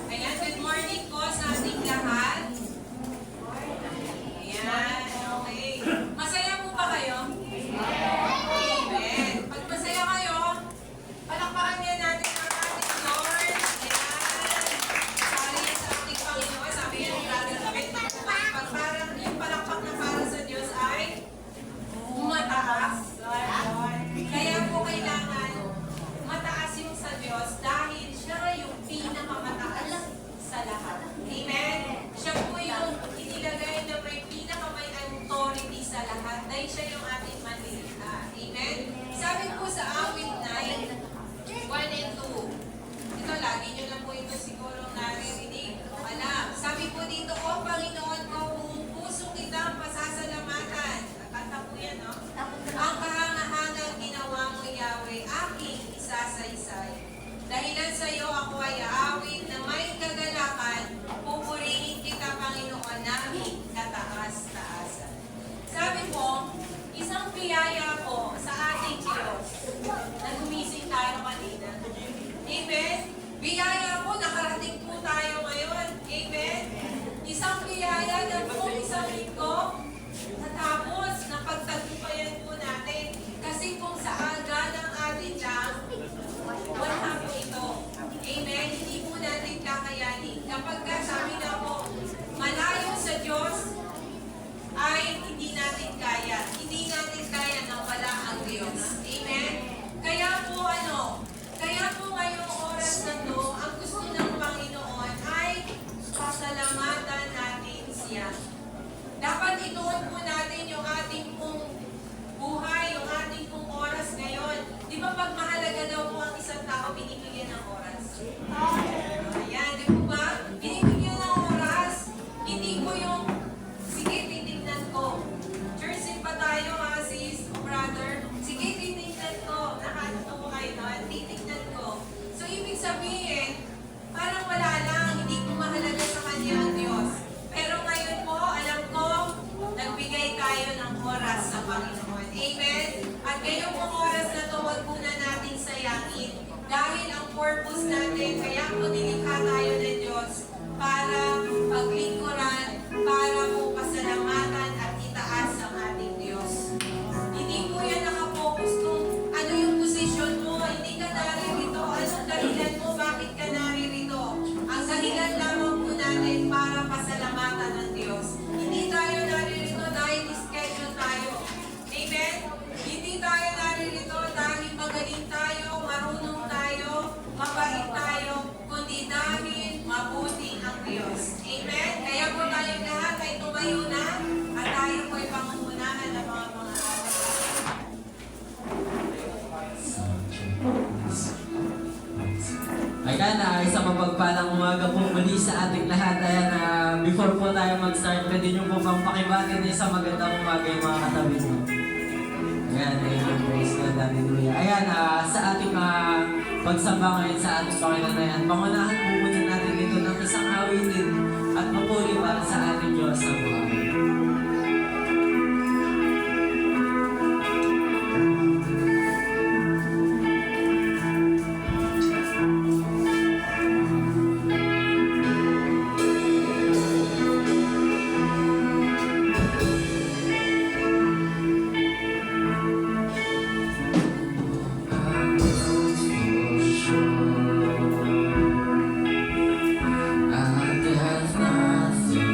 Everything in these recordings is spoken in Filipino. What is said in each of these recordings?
Ayan, good morning po sa ating lahat. Ayan, okay. Masaya po ba kayo? Amen. Pag masaya kayo, palakpakan niya natin ang ating Lord. Ayan. Sabi niya sa ating Panginoon, sabi niya ni Brother David, parang yung palakpak na para sa Diyos ay mataas. Kaya po kailangan mataas yung sa Diyos dahil siya yung pinakamataas sa lahat. Amen? Siya po yung inilagay na may pinakamay authority sa lahat dahil siya yung ating manlilikha. Amen? Sabi po sa awit 9, 1 and 2. Ito, lagi nyo na po ito siguro naririnig. Alam. Sabi po dito, O Panginoon ko, buong puso kitang pasasalamatan. Nakanta po yan, no? Ang kahangahangang ginawa mo, Yahweh, aking isasaysay. Dahilan sa iyo ako ay aawit na may kagalakan, pupurihin kita, Panginoon, namin kataas-taasan. Sabi po, isang biyaya po sa ating Diyos na gumising tayo kanina. Amen? Biyaya po, nakarating po tayo ngayon. Amen? Isang biyaya na po isang linggo natapos na pagtagumpayan po natin. Kasi kung sa aga ng ating lang, wala po ito. Amen? Hindi po natin kakayanin. Kapag sabi na po, malayo sa Diyos, ay hindi natin kaya. Hindi natin kaya na wala ang Diyos. Amen? Kaya po kaya po ngayong oras na to, ang gusto ng Panginoon ay pasalamatan natin siya. Dapat ituon po natin yung ating pong buhay, yung ating pong oras ngayon. Di ba pag mahalaga daw po ang isang tao, binibigyan ng oras? Ayan, di po ba? Binibigyan ng oras. Hindi ko yung, sige, titignan ko. Church pa tayo ha, sis, brother. Sige, titignan ko. Nakatuto ko kayo doon. Titignan ko. So, ibig sabihin, parang wala lang, hindi ko mahalaga sa kanya ang Diyos. Pero ngayon po, alam ko, nagbigay tayo ng oras sa Panginoon. Amen? At ngayong pong oras na to, huwag muna natin sayangin. Dahil ang purpose natin, kaya po nilikha tayo ng Diyos para paglingkuran, para po pasalamatan at itaas ang ating Diyos. Hindi po yan nakapokus kung ano yung posisyon mo, hindi ka naririto, anong dahilan mo, bakit ka naririto. Ang dahilan lamang po natin para pasalamatan ng Diyos. Hindi tayo naririto dahil schedule tayo. Amen? Hindi tayo naririto dahil magaling tayo, marunong tayo, mabait tayo, kundi dahil mabuti ang Diyos. Amen? Kaya po tayong lahat ay tumayo na at tayo po ay pangungunahan ng mga aral. Ayan, isang mapagpalang umaga po muli sa ating lahat. Ayan, before po tayo mag-start, pwede nyo po pang pakibagin na isang magandang umaga yung mga katabi mo. Ayan, ayan, praise God, hallelujah. Ayan, sa ating pagsamba ngayon sa ating Panginoon, ayan, pangunahan po muna natin ito ng isang awitin at papuri para sa ating Diyos sa buhay. I have nothing.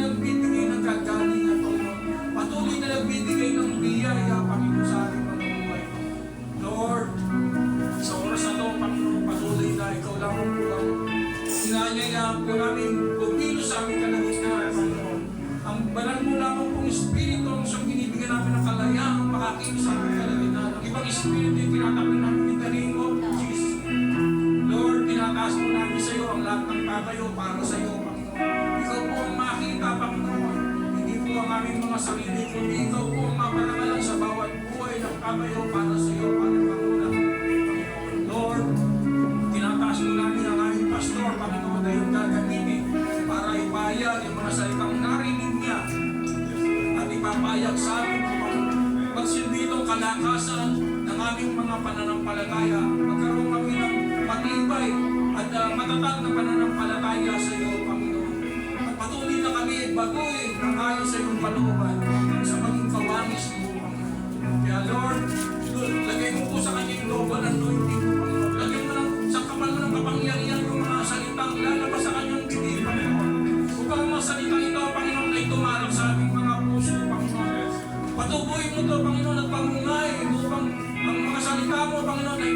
nagbibigay ng kagalingan, Panginoon. Patuloy na nagbibigay ng biyaya, Panginoon, sa ating mga buhay. Lord, sa oras na ito, Panginoon, patuloy na ikaw lang ang buhay. Inanyayaan po namin pumilo sa aming kalagitnaan, Panginoon. Ang banal mo lamang pong Espiritu ang siyang binibigyan namin ng kalayaan, makakilos sa aming kalagitnaan. Ang ibang Espiritu yung tinatapin namin in the name of Jesus. Lord, tinataas po namin sa iyo ang lahat ng tatayo para sa iyo, Panginoon. Ikaw po ang makita, Panginoon. Hindi po ang aming mga sarili, kundi ikaw po ang maparangalan sa bawat buhay ng tatayo para sa iyo, Panginoon. Lord, tinataas po namin ang aming pastor, Panginoon, na yung gagamitin para ipahayag yung mga salitang narinig niya at ipapahayag sa amin, Panginoon. Magsilbi itong kalakasan ng aming mga pananampalataya. Magkaroon kami ng matibay at matatag na pananampalataya sa iyo, Panginoon. At patuloy na kami baguhin ng ayon sa iyong kalooban sa maging kawangis mo, Panginoon. Kaya Lord, lagay mo po sa kanya yung global anointing mo, Panginoon. Lagay mo lang sa kapal mo ng kapangyarihan yung mga salitang lalabas sa kanyang bibig, Panginoon. Upang mga salitang ito, Panginoon, ay tumarang sa aming mga puso, Panginoon. Patubuhin mo ito, Panginoon, at pamungay upang ang mga salita mo, Panginoon, ay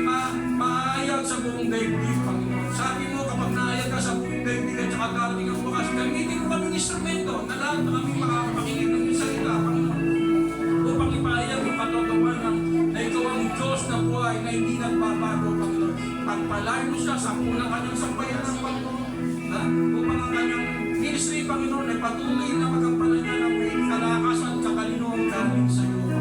maayag sa buong daigdig, Panginoon. Sabi mo, kapag naayag ka sa buong daigdig at saka darating ang bukas, gamitin mo kaming instrumento na lahat na kami makakapakinig ng iyong salita, Panginoon. Upang ipahayag yung katotohanan na ikaw ang Diyos na buhay na hindi nagbabago, Panginoon. Pagpalain mo siya sa unang kanyang sambayanan, Panginoon. Upang ang kanyang ministry, Panginoon, ay patuloy na magampanan niya ng may kalakasan at kakalinoan galing sa iyo.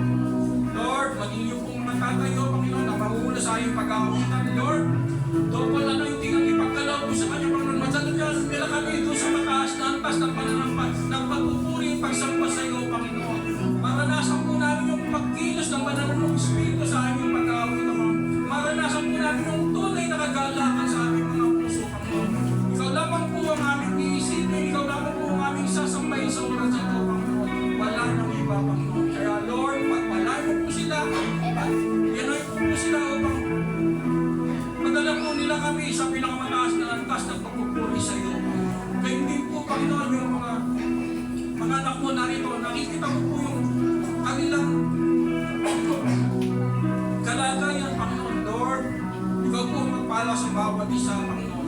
Lord, maging yung pong matatayo, Panginoon, na mamumula sa iyong pag-aawitan, Lord. Double anointing ang ipagkalaw mo sa kanya, Panginoon. Matsalugan nila kami doon sa mataas na antas ng pananampat, ng pagpupuri, pagsamba sa iyo, Panginoon. Maranasan po namin yung pagkilos ng banal mong Espiritu sa aming pag-aawitan, Panginoon. Maranasan po namin yung tunay na kagalakan sa aming mga puso, Panginoon. Ikaw lamang po ang aming iisipin, ikaw lamang po ang aming sasambahin sa oras ito, Panginoon. Wala nang iba, Panginoon. Kaya Lord, pagpalain mo po sila, at yanoy po sila upang madala po nila kami sa pinakamataas na antas ng pagpupuri sa iyo. Kaya hindi po, Panginoon, yung mga anak mo narito, nakikita ko po yung kanilang kalagayan, Panginoon. Lord, ikaw po ang magpala sa bawat isa, Panginoon.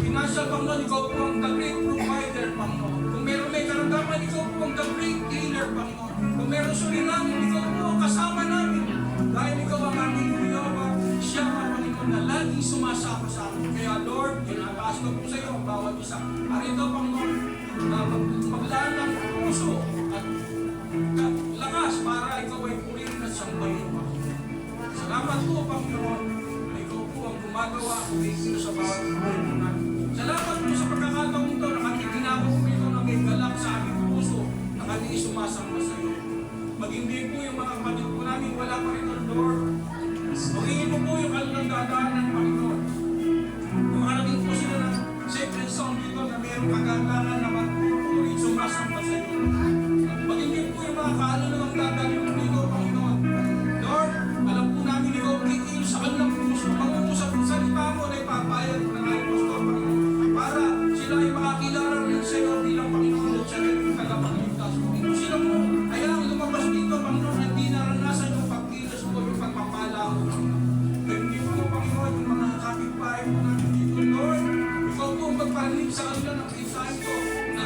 Financial, Panginoon, ikaw po ang the great provider, Panginoon. Kung meron may karamdaman, ikaw po ang the great healer, Panginoon. Kung meron suliranin, ikaw po ang kasama namin. Dahil ikaw ang aming Jehovah, siya ang Panginoon na laging sumasama sa amin. Kaya Lord, tinataas ko po sa iyo ang bawat isa. Arito, Panginoon, maglaan ng puso at lakas para ikaw ay purihin at sambahin, Panginoon. Salamat po, Panginoon, na ikaw po ang gumagawa at umikino sa bawat buhay mo namin. Salamat po sa pagkakataong ito na kami ginagawa po ito na may galak sa aming puso na kami sumasamba sa iyo. Maging din po yung mga kapatid po namin wala pa rin ang Lord. Magiging mo po yung kanilang dadaanan, Panginoon. Yung harating po sila ng sacred song dito na mayroong kagalakan na magpupuri, sumasamba sa iyo. Maging din po yung mga kaluluwang dadaanan po dito, Panginoon. Lord, alam po namin ikaw kikilos sa kanilang puso. Pangungusap ang salita mo na ipapayag ng aming pastor, Panginoon. Para sila ay makakilala rin sa iyo bilang Panginoon at siya rin yung tagapagligtas. Kung sila mo, ayaw lumabas dito, Panginoon, hindi naranasan yung pagkilos mo, yung pagpapala mo, Panginoon. Hindi po, Panginoon, yung mga kapitbahay mo namin dito, Lord. Ikaw po ang magparinig sa kanila ng mensahe ko na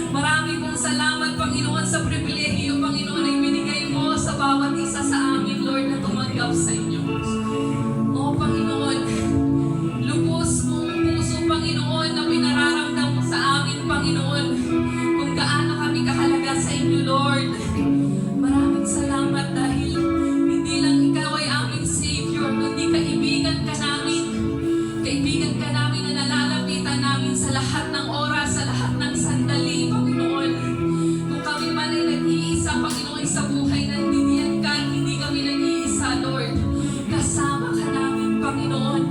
Marami pong salamat, Panginoon, sa pribilehiyo, Panginoon, na ibinigay mo sa bawat isa sa amin, Lord, na tumanggap sa inyo. O Panginoon, lubos mong puso, Panginoon, na pinararamdam mo sa amin, Panginoon, kung gaano kami kahalaga sa inyo, Lord. Maraming salamat dahil hindi lang ikaw ay aming Savior, kundi kaibigan ka namin. Kaibigan ka namin na nalalapitan namin sa lahat ng oras, sa lahat ng sandali, Panginoon. Kung kami man ay nag-iisa, Panginoon, sa buhay, nandiyan ka, hindi kami nag-iisa, Lord. Kasama ka namin, Panginoon.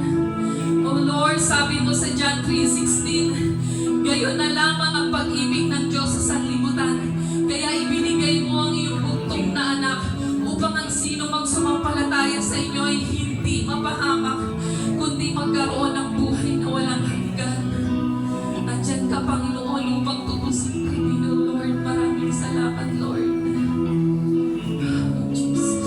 O Lord, sabi mo sa John 3:16, gayon na lamang ang pag-ibig ng Diyos sa sanlibutan. Kaya ibinigay mo ang iyong bugtong na anak upang ang sino mang sumampalataya sa inyo ay hindi mapahamak, kundi magkaroon ng buhay na walang hanggan. Nandiyan ka, Panginoon, upang tubusin kami, Lord. Maraming salamat, Lord. Jesus.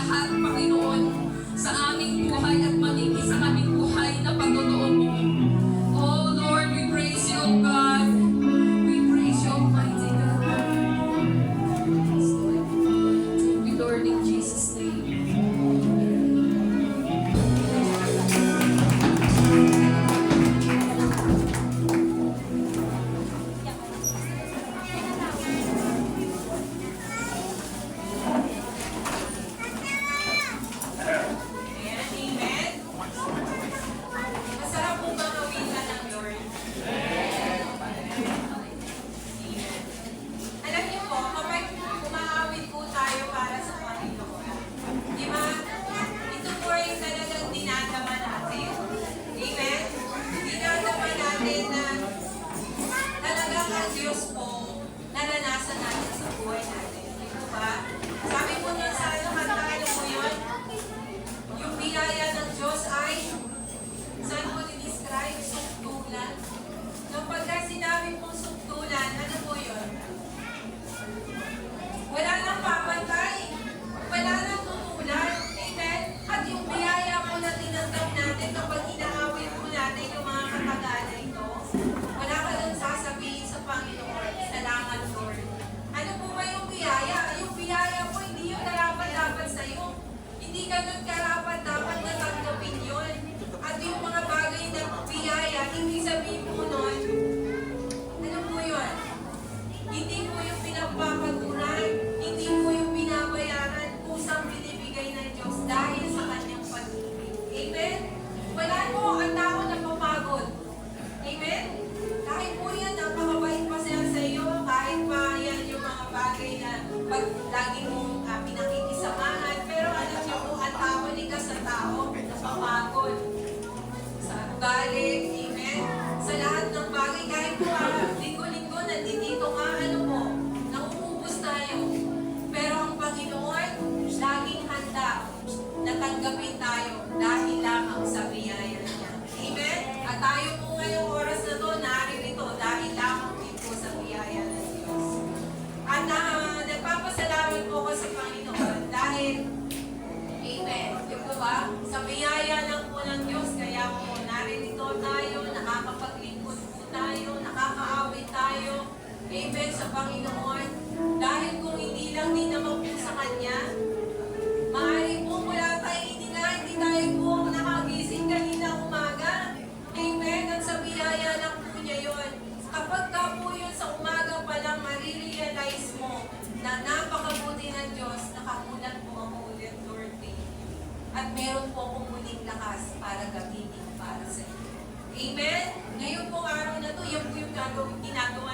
lahat, Panginoon, sa aming buhay at maging sa aming buhay na pagtotoo mo. Oh Lord, we praise you, O God. We praise you, Almighty God. Yes, Lord. We Lord, in Jesus' name. Ayan, amen. Masarap po bang awitan ng Lord? Amen. Alam niyo po, kapag umaawit po tayo para sa Panginoon, di ba? Ito po ay talagang dinadama natin. Amen? Dinadama natin na talagang ang Diyos po naranasan natin sa buhay natin. Di po ba? Sabi po niya sa kanta, ano po yun? Yung biyaya ng Diyos ay, saan po describe sukdulan? Kapag sinabi pong sukdulan, ano po yun? Wala nang papantay. Wala nang tutulan. Amen? At yung biyaya po na tinanggap natin kapag inaawit po natin yung mga katagalan ito, wala ka lang sasabihin sa Panginoon, salamat Lord. Ano po ba yung biyaya? Yung biyaya po, hindi yung karapat-dapat sa'yo. Hindi ka nun karapat-dapat na tanggapin yun. At yung mga bagay na biyaya, hindi sabihin po nun, ano po yun? Hindi po yung pinagpapaguran, hindi po yung binabayaran, kusang binibigay ng Diyos dahil sa kanyang pag-ibig. Amen? Wala po ang tao na papagod. Amen? Kahit po yan, napakabait pa siya sa iyo, kahit pa yan yung mga bagay na pag lagi mong pinakikisamahan, pero alam niyo po, ang tao likas sa tao, napapagod. Sa ugali, amen? Sa lahat ng bagay, kahit po linggo-linggo, nandito nga, ano po, nauubos tayo. Pero ang Panginoon, laging handa na tanggapin tayo dahil lamang sa biyaya niya. Amen? At tayo po ngayong oras na to, naririto dahil lamang din po sa biyaya ng Diyos. At nagpapasalamat po ko sa Panginoon dahil, amen, di po ba? Sa biyaya lang po ng Diyos, kaya po naririto tayo, nakakapaglingkod po tayo, nakakaawit tayo, amen, sa Panginoon. Dahil kung hindi lang din naman po sa Kanya, maaari po wala tayong hindi tayo po nakagising kanina umaga. Amen, at sa biyaya lang po niya yun. Kapag ka po yun sa umaga pa lang, marirealize mo na napakabuti ng Diyos, nakakulan po ako ulit, Lord. At meron po akong muling lakas para gamitin para sa iyo. Amen? Ngayon po araw na to, yan po yung ginagawa